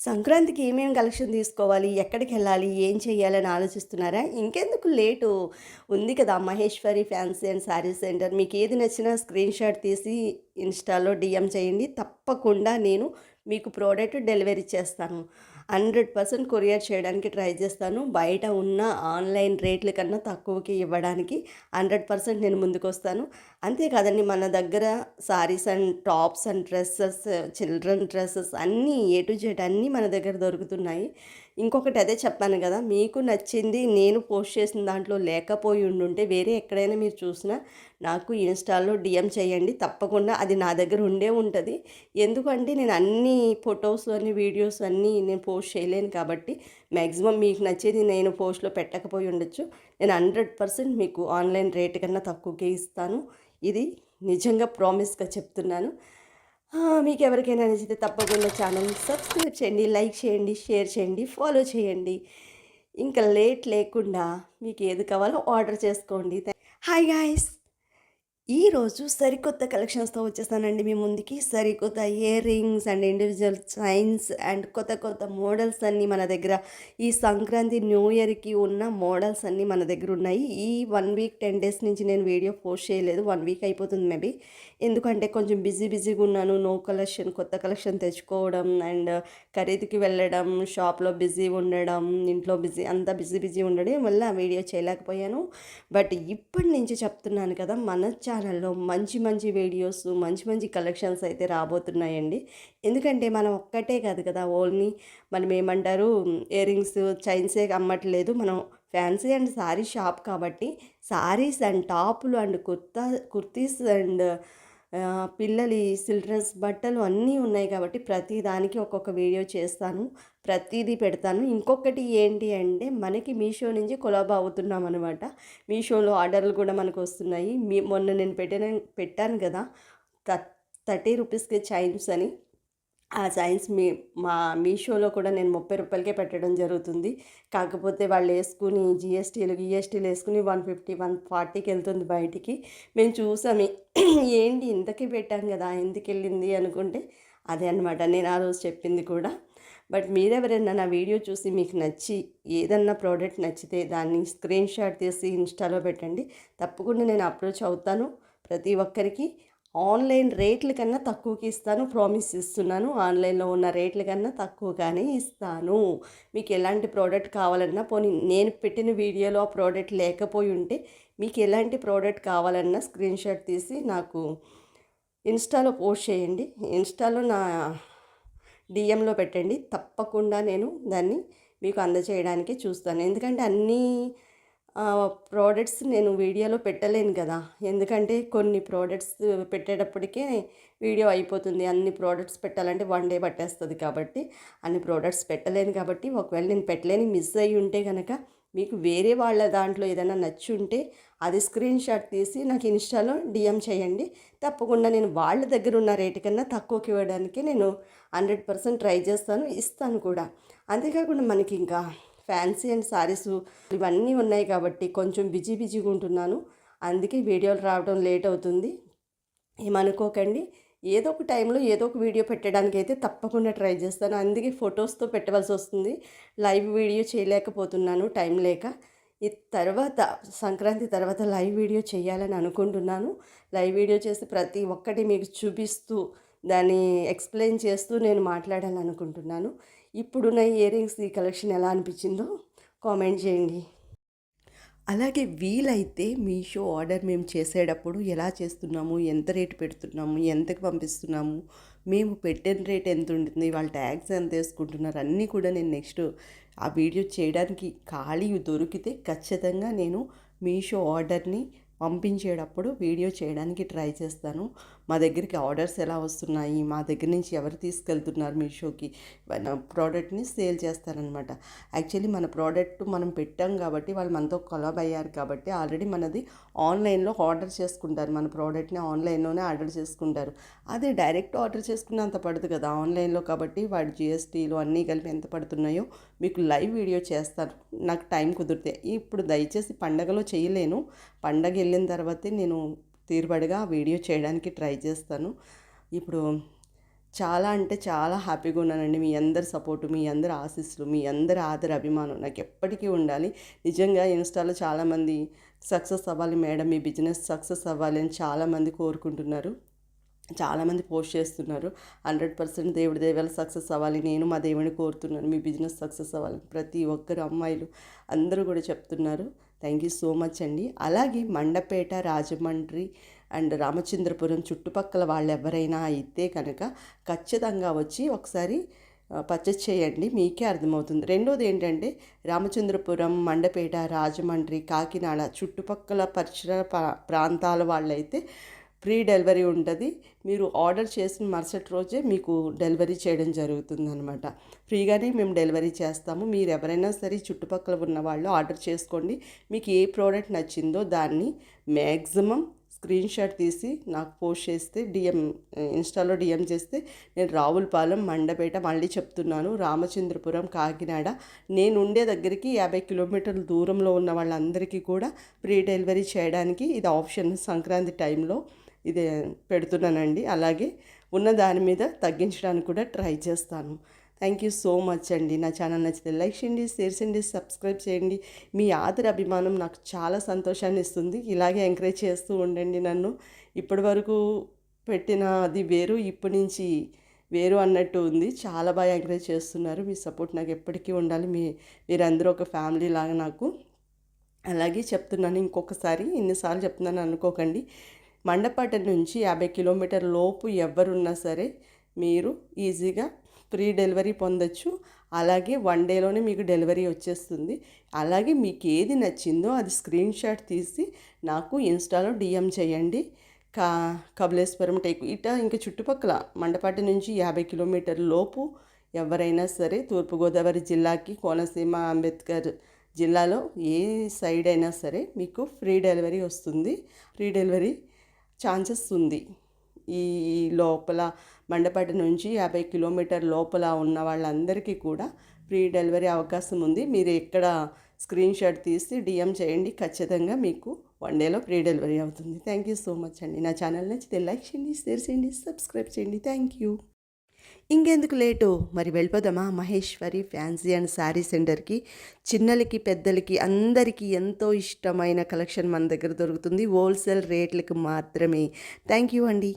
సంక్రాంతికి ఏమేమి కలెక్షన్ తీసుకోవాలి? ఎక్కడికెళ్ళాలి? ఏం చేయాలని ఆలోచిస్తున్నారా? ఇంకెందుకు లేటు ఉంది కదా! Maheshwari fancy and sari centre. మీకేది నచ్చినా స్క్రీన్‌షాట్ తీసి ఇన్‌స్టాలో డీఎం చేయండి. తప్పకుండా నేను మీకు ప్రోడక్ట్ డెలివరీ చేస్తాను. 100% కొరియర్ చేయడానికి ట్రై చేస్తాను. బయట ఉన్న ఆన్‌లైన్ రేట్ల కన్నా తక్కువకి ఇవ్వడానికి 100% నేను ముందుకొస్తాను. అంతే కాదండి, మన దగ్గర saris and tops and dresses, children dresses అన్నీ ఏ టు జెడ్ అన్నీ మన దగ్గర దొరుకుతున్నాయి. ఇంకొకటి అదే చెప్పాను కదా! మీకు నచ్చింది నేను పోస్ట్ చేసిన దాంట్లో లేకపోయి ఉండుంటే వేరే ఎక్కడైనా మీరు చూసినా నాకు ఇన్‌స్టాలో డీఎం చేయండి. తప్పకుండా అది నా దగ్గర ఉండే ఉంటది. ఎందుకంటే నేను అన్ని ఫోటోస్ అన్ని వీడియోస్ అన్నీ నేను పోస్ట్ చేయలేను కాబట్టి మ్యాక్సిమం మీకు నచ్చేది నేను పోస్ట్‌లో పెట్టకపోయి ఉండొచ్చు. నేను 100% మీకు ఆన్‌లైన్ రేట్ కన్నా తక్కువకే ఇస్తాను. ఇది నిజంగా ప్రామిస్‌గా చెప్తున్నాను. మీకెవరికైనా నచ్చితే తప్పకుండా ఛానల్‌ని సబ్స్క్రైబ్ చేయండి, లైక్ చేయండి, షేర్ చేయండి, ఫాలో చేయండి. ఇంకా లేట్ లేకుండా మీకు ఏది కావాలో ఆర్డర్ చేసుకోండి. Hi guys! ఈరోజు సరికొత్త కలెక్షన్స్‌తో వచ్చేసానండి మీ ముందుకి. సరికొత్త ear rings and individual chains and కొత్త కొత్త మోడల్స్ అన్నీ మన దగ్గర ఈ సంక్రాంతి, న్యూ ఇయర్‌కి ఉన్న మోడల్స్ అన్నీ మన దగ్గర ఉన్నాయి. ఈ 1 వీక్ 10 డేస్ నుంచి నేను వీడియో పోస్ట్ చేయలేదు. 1 వీక్ అయిపోతుంది మేబీ. ఎందుకంటే కొంచెం బిజీగా ఉన్నాను. నో కలెక్షన్, కొత్త కలెక్షన్ తెచ్చుకోవడం అండ్ ఖరీదుకి వెళ్ళడం, షాప్‌లో బిజీ ఉండడం, ఇంట్లో అంతా బిజీ ఉండడం వల్ల వీడియో చేయలేకపోయాను. బట్ ఇప్పటి నుంచి చెప్తున్నాను కదా, మన ఛానల్లో మంచి మంచి వీడియోస్, మంచి మంచి కలెక్షన్స్ అయితే రాబోతున్నాయండి. ఎందుకంటే మనం ఒక్కటే కాదు కదా, ఓన్లీ మనం ఏమంటారు ఇయర్ రింగ్స్, చైన్సే అమ్మట్లేదు. మనం ఫ్యాన్సీ అండ్ శారీ షాప్ కాబట్టి శారీస్ అండ్ టాపులు అండ్ కుర్తీస్ అండ్ పిల్లలి చిల్డ్రన్స్ బట్టలు అన్నీ ఉన్నాయి కాబట్టి ప్రతి దానికి ఒక్కొక్క వీడియో చేస్తాను. ప్రతీదీ పెడతాను. ఇంకొకటి ఏంటి అంటే మనకి మీషో నుంచి కొలాబ్ అవుతున్నాం అనమాట. మీషోలో ఆర్డర్లు కూడా మనకు వస్తున్నాయి. మొన్న నేను పెట్టాను కదా, థ 30 రూపీస్‌కి చైన్స్ అని. ఆ చైన్స్ మా మీషోలో కూడా నేను 30 రూపాయలకే పెట్టడం జరుగుతుంది. కాకపోతే వాళ్ళు వేసుకుని గిఎస్టీలు వేసుకుని 150, 140కి వెళ్తుంది బయటికి. మేము చూసాము. ఏంటి ఇంతకి పెట్టాం కదా, ఎందుకెళ్ళింది అనుకుంటే అదే అనమాట నేను ఆ రోజు చెప్పింది కూడా. బట్ మీరెవరైనా నా వీడియో చూసి మీకు నచ్చి ఏదన్నా ప్రోడక్ట్ నచ్చితే దాన్ని స్క్రీన్‌షాట్ తీసి ఇన్‌స్టాలో పెట్టండి. తప్పకుండా నేను అప్రోచ్ అవుతాను. ప్రతి ఒక్కరికి ఆన్‌లైన్ రేట్ల కన్నా తక్కువకి ఇస్తాను. ప్రామిస్ ఇస్తున్నాను. ఆన్‌లైన్‌లో ఉన్న రేట్ల కన్నా తక్కువగానే ఇస్తాను. మీకు ఎలాంటి ప్రోడక్ట్ కావాలన్నా, పోనీ నేను పెట్టిన వీడియోలో ఆ ప్రోడక్ట్ లేకపోయి ఉంటే మీకు ఎలాంటి ప్రోడక్ట్ కావాలన్నా స్క్రీన్‌షాట్ తీసి నాకు ఇన్‌స్టాలో పోస్ట్ చేయండి. ఇన్‌స్టాలో నా డీఎంలో పెట్టండి. తప్పకుండా నేను దాన్ని మీకు అందజేయడానికి చూస్తాను. ఎందుకంటే అన్నీ ప్రోడక్ట్స్ నేను వీడియోలో పెట్టలేను కదా. ఎందుకంటే కొన్ని ప్రోడక్ట్స్ పెట్టేటప్పటికే వీడియో అయిపోతుంది. అన్ని ప్రోడక్ట్స్ పెట్టాలంటే 1 డే పట్టేస్తుంది కాబట్టి అన్ని ప్రోడక్ట్స్ పెట్టలేను కాబట్టి, ఒకవేళ నేను పెట్టలేని మిస్ అయ్యి ఉంటే కనుక మీకు వేరే వాళ్ళ దాంట్లో ఏదైనా నచ్చి ఉంటే అది స్క్రీన్‌షాట్ తీసి నాకు ఇన్‌స్టాలో డీఎం చేయండి. తప్పకుండా నేను వాళ్ళ దగ్గర ఉన్న రేటు కన్నా తక్కువకి ఇవ్వడానికి నేను 100% ట్రై చేస్తాను, ఇస్తాను కూడా. అంతేకాకుండా మనకి ఇంకా ఫ్యాన్సీ అండ్ శారీసు ఇవన్నీ ఉన్నాయి కాబట్టి కొంచెం బిజీగా ఉంటున్నాను. అందుకే వీడియోలు రావడం లేట్ అవుతుంది. ఏమనుకోకండి. ఏదో ఒక టైంలో ఏదో ఒక వీడియో పెట్టడానికైతే తప్పకుండా ట్రై చేస్తాను. అందుకే ఫొటోస్‌తో పెట్టవలసి వస్తుంది. లైవ్ వీడియో చేయలేకపోతున్నాను టైం లేక. ఈ తర్వాత సంక్రాంతి తర్వాత లైవ్ వీడియో చేయాలని అనుకుంటున్నాను. లైవ్ వీడియో చేసి ప్రతి ఒక్కటి మీకు చూపిస్తూ దాన్ని ఎక్స్‌ప్లెయిన్ చేస్తూ నేను మాట్లాడాలనుకుంటున్నాను. ఇప్పుడున్న ఇయర్ రింగ్స్ ఈ కలెక్షన్ ఎలా అనిపించిందో కామెంట్ చేయండి. అలాగే వీలైతే మీషో ఆర్డర్ మేము చేసేటప్పుడు ఎలా చేస్తున్నాము, ఎంత రేటు పెడుతున్నాము, ఎంతకు పంపిస్తున్నాము, మేము పెట్టిన రేట్ ఎంత ఉంటుంది, వాళ్ళ ట్యాగ్స్ ఎంత వేసుకుంటున్నారు, అన్నీ కూడా నేను నెక్స్ట్ ఆ వీడియో చేయడానికి ఖాళీ దొరికితే ఖచ్చితంగా నేను మీషో ఆర్డర్ని పంపించేటప్పుడు వీడియో చేయడానికి ట్రై చేస్తాను. మా దగ్గరికి ఆర్డర్స్ ఎలా వస్తున్నాయి, మా దగ్గర నుంచి ఎవరు తీసుకెళ్తున్నారు మీషోకి, మన ప్రోడక్ట్ని సేల్ చేస్తారనమాట. యాక్చువల్లీ మన ప్రోడక్ట్ మనం పెట్టాం కాబట్టి వాళ్ళు మనతో కొలాబ్ అయ్యారు కాబట్టి ఆల్రెడీ మనది ఆన్లైన్లో ఆర్డర్ చేసుకుంటారు. మన ప్రోడక్ట్ని ఆన్లైన్లోనే ఆర్డర్ చేసుకుంటారు. అదే డైరెక్ట్ ఆర్డర్ చేసుకున్న అంత పడదు కదా ఆన్లైన్లో కాబట్టి, వాడి జిఎస్టీలు అన్నీ కలిపి ఎంత పడుతున్నాయో మీకు లైవ్ వీడియో చేస్తాను నాకు టైం కుదిరితే. ఇప్పుడు దయచేసి పండగలో చేయలేను. పండగ వెళ్ళిన తర్వాతే నేను తీరుబడిగా వీడియో చేయడానికి ట్రై చేస్తాను. ఇప్పుడు చాలా అంటే చాలా హ్యాపీగా ఉన్నానండి. మీ అందరి సపోర్టు, మీ అందరి ఆశీస్సులు, మీ అందరి ఆదర, అభిమానం నాకు ఎప్పటికీ ఉండాలి. నిజంగా ఇన్‌స్టాలో చాలామంది సక్సెస్ అవ్వాలి మేడం, మీ బిజినెస్ సక్సెస్ అవ్వాలి అని చాలామంది కోరుకుంటున్నారు. చాలామంది పోస్ట్ చేస్తున్నారు. 100% దేవుడి దయ వల్ల సక్సెస్ అవ్వాలి. నేను మా దేవుడిని కోరుతున్నాను. మీ బిజినెస్ సక్సెస్ అవ్వాలి. ప్రతి ఒక్కరు అమ్మాయిలు అందరూ కూడా చెప్తున్నారు. థ్యాంక్ యూ సో మచ్ అండి. అలాగే మండపేట, రాజమండ్రి అండ్ రామచంద్రపురం చుట్టుపక్కల వాళ్ళు ఎవరైనా అయితే కనుక ఖచ్చితంగా వచ్చి ఒకసారి పర్చేస్ చేయండి. మీకే అర్థమవుతుంది. రెండోది ఏంటంటే రామచంద్రపురం, మండపేట, రాజమండ్రి, కాకినాడ చుట్టుపక్కల పరిసర ప్రాంతాల వాళ్ళైతే ఫ్రీ డెలివరీ ఉంటుంది. మీరు ఆర్డర్ చేసిన మరుసటి రోజే మీకు డెలివరీ చేయడం జరుగుతుందనమాట. ఫ్రీగానే మేము డెలివరీ చేస్తాము. మీరు ఎవరైనా సరే చుట్టుపక్కల ఉన్న వాళ్ళు ఆర్డర్ చేసుకోండి. మీకు ఏ ప్రోడక్ట్ నచ్చిందో దాన్ని మ్యాక్సిమం స్క్రీన్ షాట్ తీసి నాకు పోస్ట్ చేస్తే ఇన్స్టాలో డిఎం చేస్తే నేను రావులపాలెం, మండపేట, మళ్ళీ చెప్తున్నాను రామచంద్రపురం, కాకినాడ నేను ఉండే దగ్గరికి 50 కిలోమీటర్ల దూరంలో ఉన్న వాళ్ళందరికీ కూడా ఫ్రీ డెలివరీ చేయడానికి ఇది ఆప్షన్ సంక్రాంతి టైంలో ఇది పెడుతున్నానండి. అలాగే ఉన్న దాని మీద తగ్గించడానికి కూడా ట్రై చేస్తాను. థ్యాంక్ యూ సో మచ్ అండి. నా ఛానల్ నచ్చితే లైక్ చేయండి, షేర్ చేయండి, సబ్స్క్రైబ్ చేయండి. మీ ఆదర, అభిమానం నాకు చాలా సంతోషాన్ని ఇస్తుంది. ఇలాగే ఎంకరేజ్ చేస్తూ ఉండండి నన్ను. ఇప్పటి వరకు పెట్టిన అది వేరు, ఇప్పటి నుంచి వేరు అన్నట్టు ఉంది. చాలా బాగా ఎంకరేజ్ చేస్తున్నారు. మీ సపోర్ట్ నాకు ఎప్పటికీ ఉండాలి. మీరందరూ ఒక ఫ్యామిలీ లాగా నాకు. అలాగే చెప్తున్నాను ఇంకొకసారి, ఇన్నిసార్లు చెప్తున్నాను అనుకోకండి. మండపేట నుంచి 50 కిలోమీటర్ల లోపు ఎవరున్నా సరే మీరు ఈజీగా ఫ్రీ డెలివరీ పొందొచ్చు. అలాగే 1 డేలోనే మీకు డెలివరీ వచ్చేస్తుంది. అలాగే మీకు ఏది నచ్చిందో అది స్క్రీన్ షాట్ తీసి నాకు ఇన్స్టాలో డిఎం చేయండి. కపిలేశ్వరం ఇంకా చుట్టుపక్కల మండపేట నుంచి 50 కిలోమీటర్ల లోపు ఎవరైనా సరే తూర్పుగోదావరి జిల్లాకి, కోనసీమ, అంబేద్కర్ జిల్లాలో ఏ సైడ్ అయినా సరే మీకు ఫ్రీ డెలివరీ వస్తుంది. ఫ్రీ డెలివరీ ఛాన్సెస్ ఉంది. ఈ లోపల మండపేట నుంచి 50 కిలోమీటర్ లోపల ఉన్న వాళ్ళందరికీ కూడా ఫ్రీ డెలివరీ అవకాశం ఉంది. మీరు ఎక్కడ స్క్రీన్ షాట్ తీసి డిఎం చేయండి. ఖచ్చితంగా మీకు 1 డేలో ఫ్రీ డెలివరీ అవుతుంది. థ్యాంక్ యూ సో మచ్ అండి. నా ఛానల్ నచ్చితే లైక్ చేయండి, షేర్ చేయండి, సబ్స్క్రైబ్ చేయండి. Thank you. ఇంకెందుకు లేటు, మరి వెళ్ళిపోదామా మహేశ్వరి ఫ్యాన్సీ అండ్ శారీ సెంటర్కి. చిన్నలకి, పెద్దలకి అందరికీ ఎంతో ఇష్టమైన కలెక్షన్ మన దగ్గర దొరుకుతుంది. హోల్సేల్ రేట్లకు మాత్రమే. థ్యాంక్ యూ అండి.